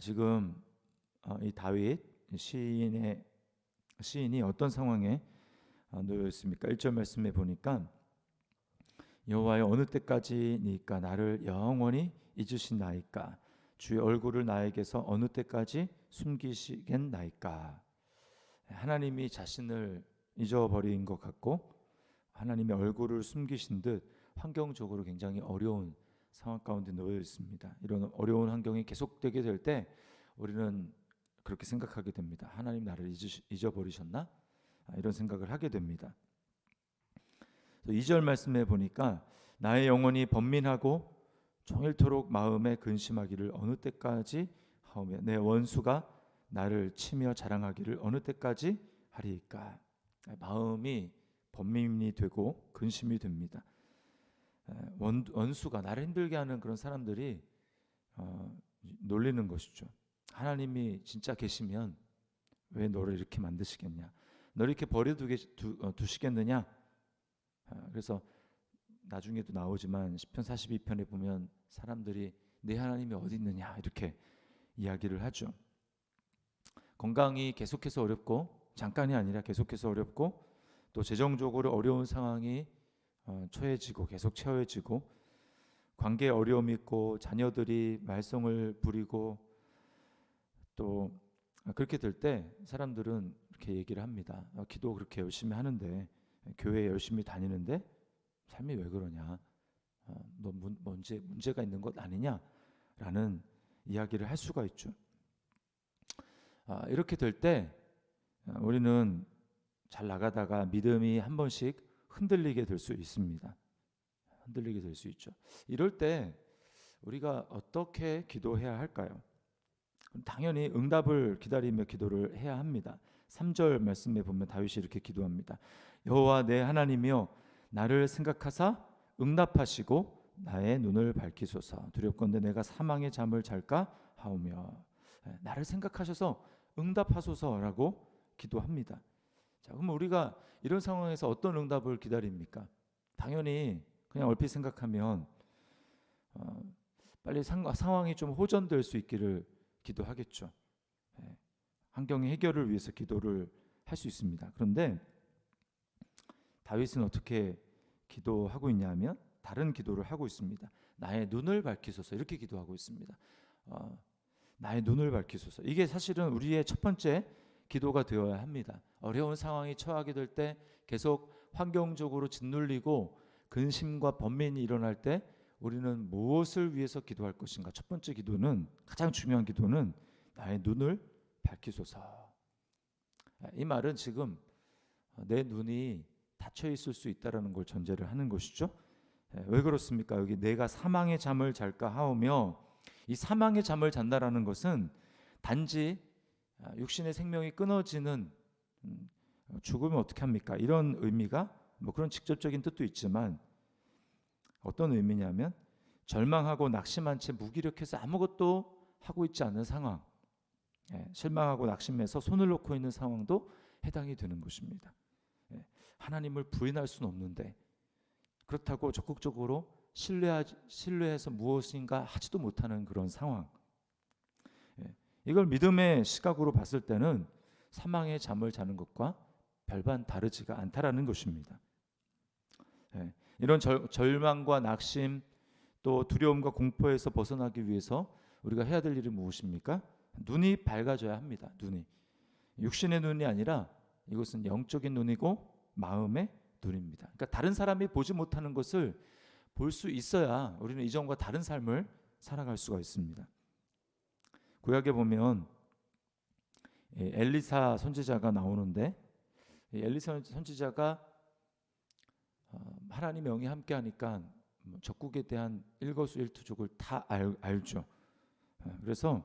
지금 이 다윗 시인이 어떤 상황에 놓여 있습니까? 1절 말씀에 보니까 여호와여 어느 때까지니까 나를 영원히 잊으신나이까 주의 얼굴을 나에게서 어느 때까지 숨기시겠나이까. 하나님이 자신을 잊어버린 것 같고 하나님의 얼굴을 숨기신 듯 환경적으로 굉장히 어려운 상황 가운데 놓여 있습니다. 이런 어려운 환경이 계속되게 될 때 우리는 그렇게 생각하게 됩니다. 하나님 나를 잊어버리셨나? 이런 생각을 하게 됩니다. 2절 말씀에 보니까 나의 영혼이 번민하고 종일토록 마음에 근심하기를 어느 때까지 하오며 내 원수가 나를 치며 자랑하기를 어느 때까지 하리이까. 마음이 번민이 되고 근심이 됩니다. 원수가 나를 힘들게 하는 그런 사람들이 놀리는 것이죠. 하나님이 진짜 계시면 왜 너를 이렇게 만드시겠냐? 너를 이렇게 버려두시겠느냐? 그래서 나중에도 나오지만 시편 42편에 보면 사람들이 내 하나님이 어디 있느냐 이렇게 이야기를 하죠. 건강이 계속해서 어렵고 잠깐이 아니라 계속해서 어렵고 또 재정적으로 어려운 상황이 처해지고 계속 채워지고 관계에 어려움이 있고 자녀들이 말썽을 부리고 또 그렇게 될 때 사람들은 이렇게 얘기를 합니다. 기도 그렇게 열심히 하는데 교회 열심히 다니는데 삶이 왜 그러냐? 너 문제가 있는 것 아니냐? 라는 이야기를 할 수가 있죠. 이렇게 될 때 우리는 잘 나가다가 믿음이 한 번씩 흔들리게 될 수 있습니다. 흔들리게 될 수 있죠. 이럴 때 우리가 어떻게 기도해야 할까요? 당연히 응답을 기다리며 기도를 해야 합니다. 3절 말씀에 보면 다윗이 이렇게 기도합니다. 여호와 내 하나님이여 나를 생각하사 응답하시고 나의 눈을 밝히소서. 두렵건대 내가 사망의 잠을 잘까 하오며. 나를 생각하셔서 응답하소서라고 기도합니다. 자, 그럼 우리가 이런 상황에서 어떤 응답을 기다립니까? 당연히 그냥 얼핏 생각하면 빨리 상황이 좀 호전될 수 있기를 기도하겠죠. 환경의 해결을 위해서 기도를 할 수 있습니다. 그런데 다윗은 어떻게 기도하고 있냐면 다른 기도를 하고 있습니다. 나의 눈을 밝히소서 이렇게 기도하고 있습니다. 나의 눈을 밝히소서. 이게 사실은 우리의 첫 번째 기도가 되어야 합니다. 어려운 상황이 처하게 될 때 계속 환경적으로 짓눌리고 근심과 번민이 일어날 때 우리는 무엇을 위해서 기도할 것인가? 첫 번째 기도는 가장 중요한 기도는 나의 눈을 밝히소서. 이 말은 지금 내 눈이 닫혀 있을 수 있다라는 걸 전제를 하는 것이죠. 왜 그렇습니까? 여기 내가 사망의 잠을 잘까 하오며 이 사망의 잠을 잔다라는 것은 단지 육신의 생명이 끊어지는 죽으면 어떻게 합니까? 이런 의미가 뭐 그런 직접적인 뜻도 있지만 어떤 의미냐면 절망하고 낙심한 채 무기력해서 아무것도 하고 있지 않은 상황, 실망하고 낙심해서 손을 놓고 있는 상황도 해당이 되는 것입니다. 하나님을 부인할 수는 없는데 그렇다고 적극적으로 신뢰해서 무엇인가 하지도 못하는 그런 상황. 이걸 믿음의 시각으로 봤을 때는 사망의 잠을 자는 것과 별반 다르지가 않다라는 것입니다. 이런 절망과 낙심 또 두려움과 공포에서 벗어나기 위해서 우리가 해야 될 일이 무엇입니까? 눈이 밝아져야 합니다. 눈이 육신의 눈이 아니라 이것은 영적인 눈이고 마음의 눈입니다. 그러니까 다른 사람이 보지 못하는 것을 볼 수 있어야 우리는 이전과 다른 삶을 살아갈 수가 있습니다. 구약에 보면 엘리사 선지자가 나오는데 엘리사 선지자가 하나님의 영이 함께하니까 적국에 대한 일거수일투족을 다 알죠. 그래서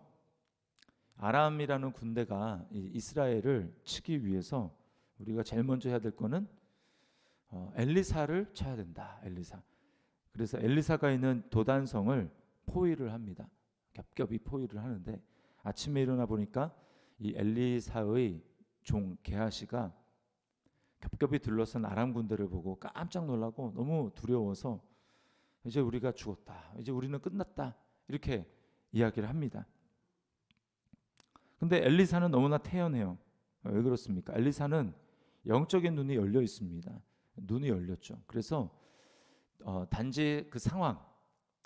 아람이라는 군대가 이스라엘을 치기 위해서 우리가 제일 먼저 해야 될 거는 엘리사를 쳐야 된다. 엘리사. 그래서 엘리사가 있는 도단성을 포위를 합니다. 겹겹이 포위를 하는데 아침에 일어나 보니까 이 엘리사의 종 게하시가 겹겹이 둘러싼 아람 군대를 보고 깜짝 놀라고 너무 두려워서 이제 우리가 죽었다. 이제 우리는 끝났다. 이렇게 이야기를 합니다. 근데 엘리사는 너무나 태연해요. 왜 그렇습니까? 엘리사는 영적인 눈이 열려 있습니다. 눈이 열렸죠. 그래서 단지 그 상황,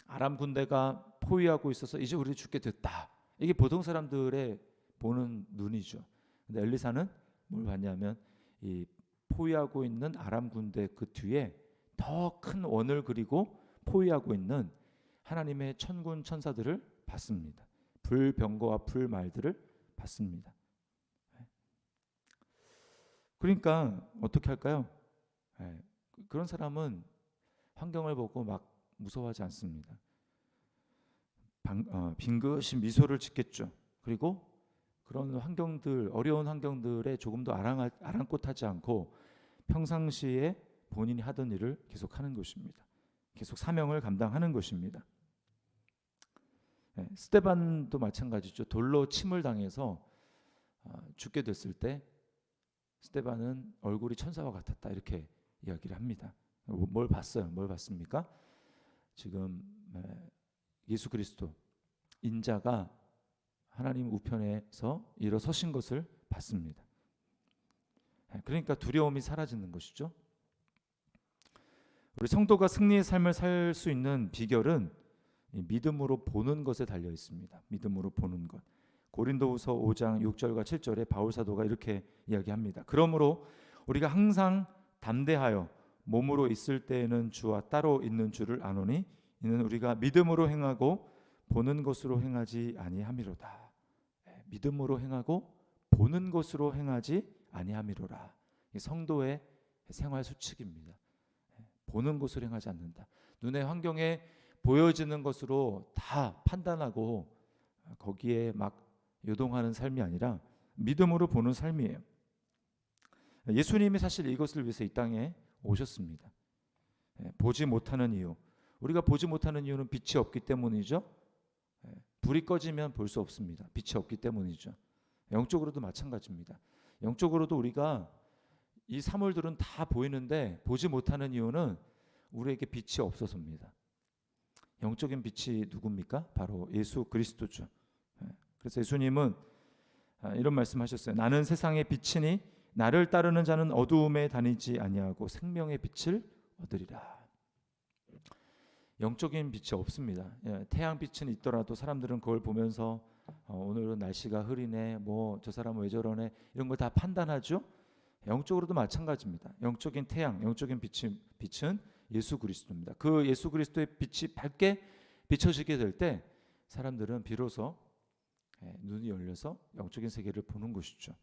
아람 군대가 포위하고 있어서 이제 우리 죽게 됐다. 이게 보통 사람들의 보는 눈이죠. 근데 엘리사는 뭘 봤냐면 이 포위하고 있는 아람 군대 그 뒤에 더 큰 원을 그리고 포위하고 있는 하나님의 천군 천사들을 봤습니다. 불병거와 불말들을 봤습니다. 그러니까 어떻게 할까요? 그런 사람은 환경을 보고 막 무서워하지 않습니다. 빙긋이 미소를 짓겠죠. 그리고 그런 환경들, 어려운 환경들에 조금 더 아랑곳하지 않고 평상시에 본인이 하던 일을 계속하는 것입니다. 계속 사명을 감당하는 것입니다. 스데반도 마찬가지죠. 돌로 침을 당해서 죽게 됐을 때 스데반은 얼굴이 천사와 같았다 이렇게 이야기를 합니다. 뭘 봤어요? 뭘 봤습니까? 지금 예수 그리스도 인자가 하나님 우편에서 일어서신 것을 봤습니다. 그러니까 두려움이 사라지는 것이죠. 우리 성도가 승리의 삶을 살 수 있는 비결은 믿음으로 보는 것에 달려 있습니다. 믿음으로 보는 것. 고린도후서 5장 6절과 7절에 바울 사도가 이렇게 이야기합니다. 그러므로 우리가 항상 담대하여 몸으로 있을 때에는 주와 따로 있는 줄을 아노니 이는 우리가 믿음으로 행하고 보는 것으로 행하지 아니함이로다. 믿음으로 행하고 보는 것으로 행하지 아니함이로라. 이 성도의 생활 수칙입니다. 보는 것으로 행하지 않는다. 눈의 환경에 보여지는 것으로 다 판단하고 거기에 막 요동하는 삶이 아니라 믿음으로 보는 삶이에요. 예수님이 사실 이것을 위해서 이 땅에 오셨습니다. 보지 못하는 이유. 우리가 보지 못하는 이유는 빛이 없기 때문이죠. 불이 꺼지면 볼 수 없습니다. 빛이 없기 때문이죠. 영적으로도 마찬가지입니다. 영적으로도 우리가 이 사물들은 다 보이는데 보지 못하는 이유는 우리에게 빛이 없어서입니다. 영적인 빛이 누굽니까? 바로 예수 그리스도죠. 그래서 예수님은 이런 말씀하셨어요. 나는 세상의 빛이니 나를 따르는 자는 어두움에 다니지 아니하고 생명의 빛을 얻으리라. 영적인 빛이 없습니다. 태양빛은 있더라도 사람들은 그걸 보면서 오늘은 날씨가 흐리네, 뭐 저 사람은 왜 저러네 이런 걸 다 판단하죠. 영적으로도 마찬가지입니다. 영적인 태양, 영적인 빛은 예수 그리스도입니다. 그 예수 그리스도의 빛이 밝게 비춰지게 될 때 사람들은 비로소 눈이 열려서 영적인 세계를 보는 것이죠.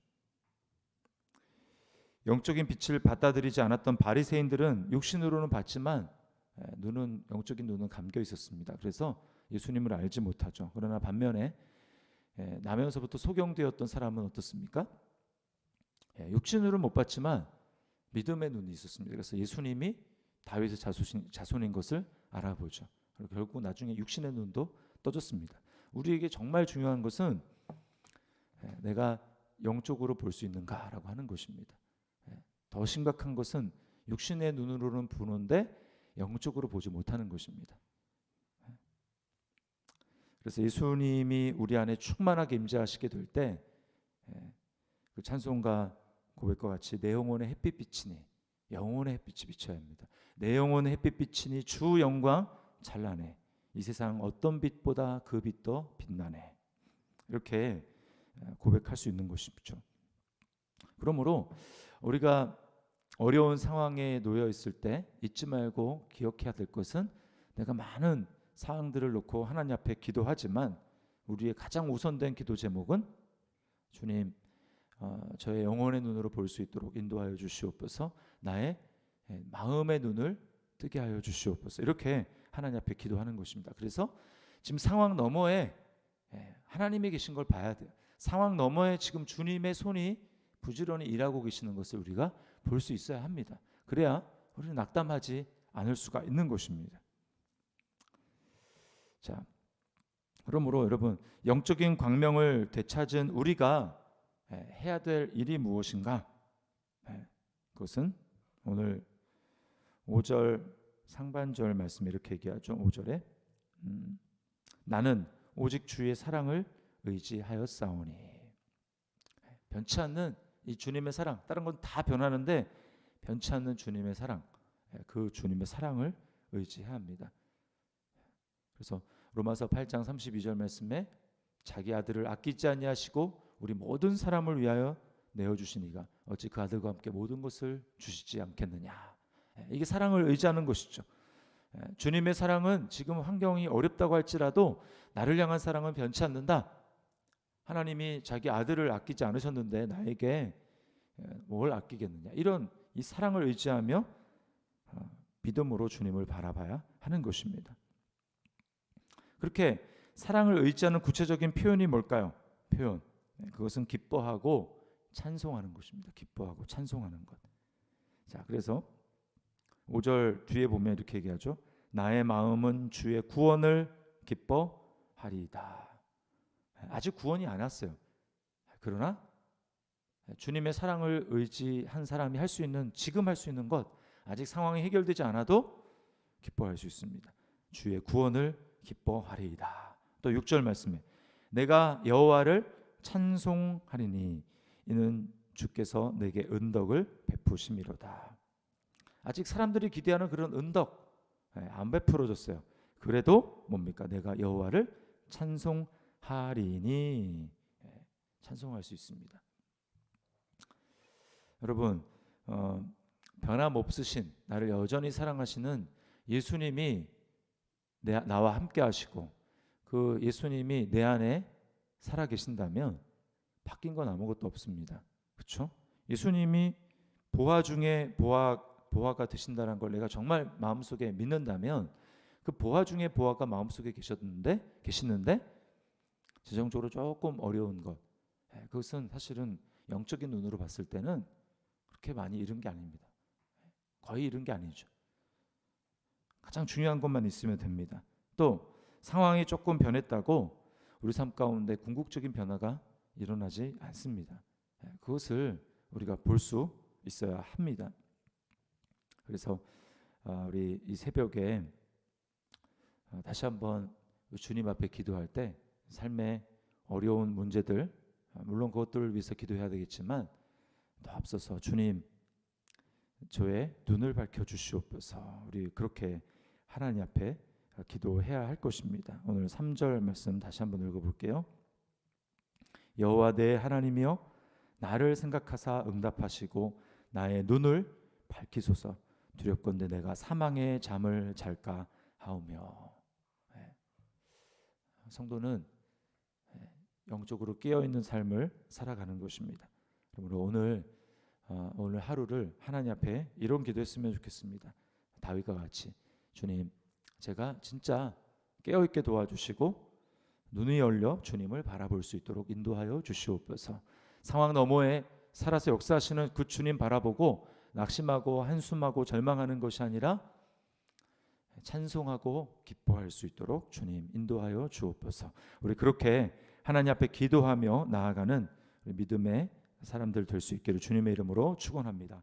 영적인 빛을 받아들이지 않았던 바리새인들은 육신으로는 봤지만 영적인 눈은 감겨 있었습니다. 그래서 예수님을 알지 못하죠. 그러나 반면에 나면서부터 소경되었던 사람은 어떻습니까? 육신으로는 못 봤지만 믿음의 눈이 있었습니다. 그래서 예수님이 다윗의 자손인 것을 알아보죠. 그리고 결국 나중에 육신의 눈도 떠졌습니다. 우리에게 정말 중요한 것은 내가 영적으로 볼 수 있는가라고 하는 것입니다. 더 심각한 것은 육신의 눈으로는 보는데 영적으로 보지 못하는 것입니다. 그래서 예수님이 우리 안에 충만하게 임재하시게 될 때 그 찬송가 고백과 같이 내 영혼의 햇빛 비치니 영혼의 햇빛이 비쳐야 합니다. 내 영혼의 햇빛 비치니 주 영광 찬란해. 이 세상 어떤 빛보다 그 빛 더 빛나네. 이렇게 고백할 수 있는 것이죠. 그러므로 우리가 어려운 상황에 놓여 있을 때 잊지 말고 기억해야 될 것은 내가 많은 사항들을 놓고 하나님 앞에 기도하지만 우리의 가장 우선된 기도 제목은 주님 저의 영혼의 눈으로 볼 수 있도록 인도하여 주시옵소서. 나의 마음의 눈을 뜨게 하여 주시옵소서. 이렇게 하나님 앞에 기도하는 것입니다. 그래서 지금 상황 너머에 하나님이 계신 걸 봐야 돼요. 상황 너머에 지금 주님의 손이 부지런히 일하고 계시는 것을 우리가 볼 수 있어야 합니다. 그래야 우리는 낙담하지 않을 수가 있는 것입니다. 자, 그러므로 여러분 영적인 광명을 되찾은 우리가 해야 될 일이 무엇인가? 그것은 오늘 5절 상반절 말씀에 이렇게 얘기하죠. 5절에 나는 오직 주의 사랑을 의지하였사오니. 변치 않는 이 주님의 사랑, 다른 건 다 변하는데 변치 않는 주님의 사랑, 그 주님의 사랑을 의지해야 합니다. 그래서 로마서 8장 32절 말씀에 자기 아들을 아끼지 아니하시고 우리 모든 사람을 위하여 내어주시니가 어찌 그 아들과 함께 모든 것을 주시지 않겠느냐. 이게 사랑을 의지하는 것이죠. 주님의 사랑은 지금 환경이 어렵다고 할지라도 나를 향한 사랑은 변치 않는다. 하나님이 자기 아들을 아끼지 않으셨는데 나에게 뭘 아끼겠느냐. 이런 이 사랑을 의지하며 믿음으로 주님을 바라봐야 하는 것입니다. 그렇게 사랑을 의지하는 구체적인 표현이 뭘까요? 표현. 그것은 기뻐하고 찬송하는 것입니다. 기뻐하고 찬송하는 것. 자, 그래서 5절 뒤에 보면 이렇게 얘기하죠. 나의 마음은 주의 구원을 기뻐하리이다. 아직 구원이 안 왔어요. 그러나 주님의 사랑을 의지한 사람이 할 수 있는, 지금 할 수 있는 것, 아직 상황이 해결되지 않아도 기뻐할 수 있습니다. 주의 구원을 기뻐하리이다. 또 6절 말씀에 내가 여호와를 찬송하리니 이는 주께서 내게 은덕을 베푸심이로다. 아직 사람들이 기대하는 그런 은덕 안 베풀어졌어요. 그래도 뭡니까? 내가 여호와를 찬송하리니 찬송할 수 있습니다. 여러분, 변함없으신 나를 여전히 사랑하시는 예수님이 나와 함께 하시고 그 예수님이 내 안에 살아 계신다면 바뀐 건 아무것도 없습니다. 그렇죠? 예수님이 보화 중에 보화가 되신다는 걸 내가 정말 마음속에 믿는다면 그 보화 중에 보화가 마음속에 계시는데 재정적으로 조금 어려운 것, 그것은 사실은 영적인 눈으로 봤을 때는 그렇게 많이 잃은 게 아닙니다. 거의 잃은 게 아니죠. 가장 중요한 것만 있으면 됩니다. 또 상황이 조금 변했다고 우리 삶 가운데 궁극적인 변화가 일어나지 않습니다. 그것을 우리가 볼 수 있어야 합니다. 그래서 우리 이 새벽에 다시 한번 주님 앞에 기도할 때 삶의 어려운 문제들, 물론 그것들을 위해서 기도해야 되겠지만 더 앞서서 주님 저의 눈을 밝혀주시옵소서. 우리 그렇게 하나님 앞에 기도해야 할 것입니다. 오늘 3절 말씀 다시 한번 읽어볼게요. 여호와 내 하나님이여 나를 생각하사 응답하시고 나의 눈을 밝히소서. 두렵건대 내가 사망의 잠을 잘까 하오며. 성도는 영적으로 깨어있는 삶을 살아가는 것입니다. 그러므로 오늘 하루를 하나님 앞에 이런 기도했으면 좋겠습니다. 다윗과 같이 주님 제가 진짜 깨어있게 도와주시고 눈이 열려 주님을 바라볼 수 있도록 인도하여 주시옵소서. 상황 너머에 살아서 역사하시는 그 주님 바라보고 낙심하고 한숨하고 절망하는 것이 아니라 찬송하고 기뻐할 수 있도록 주님 인도하여 주옵소서. 우리 그렇게 하나님 앞에 기도하며 나아가는 믿음의 사람들 될 수 있기를 주님의 이름으로 축원합니다.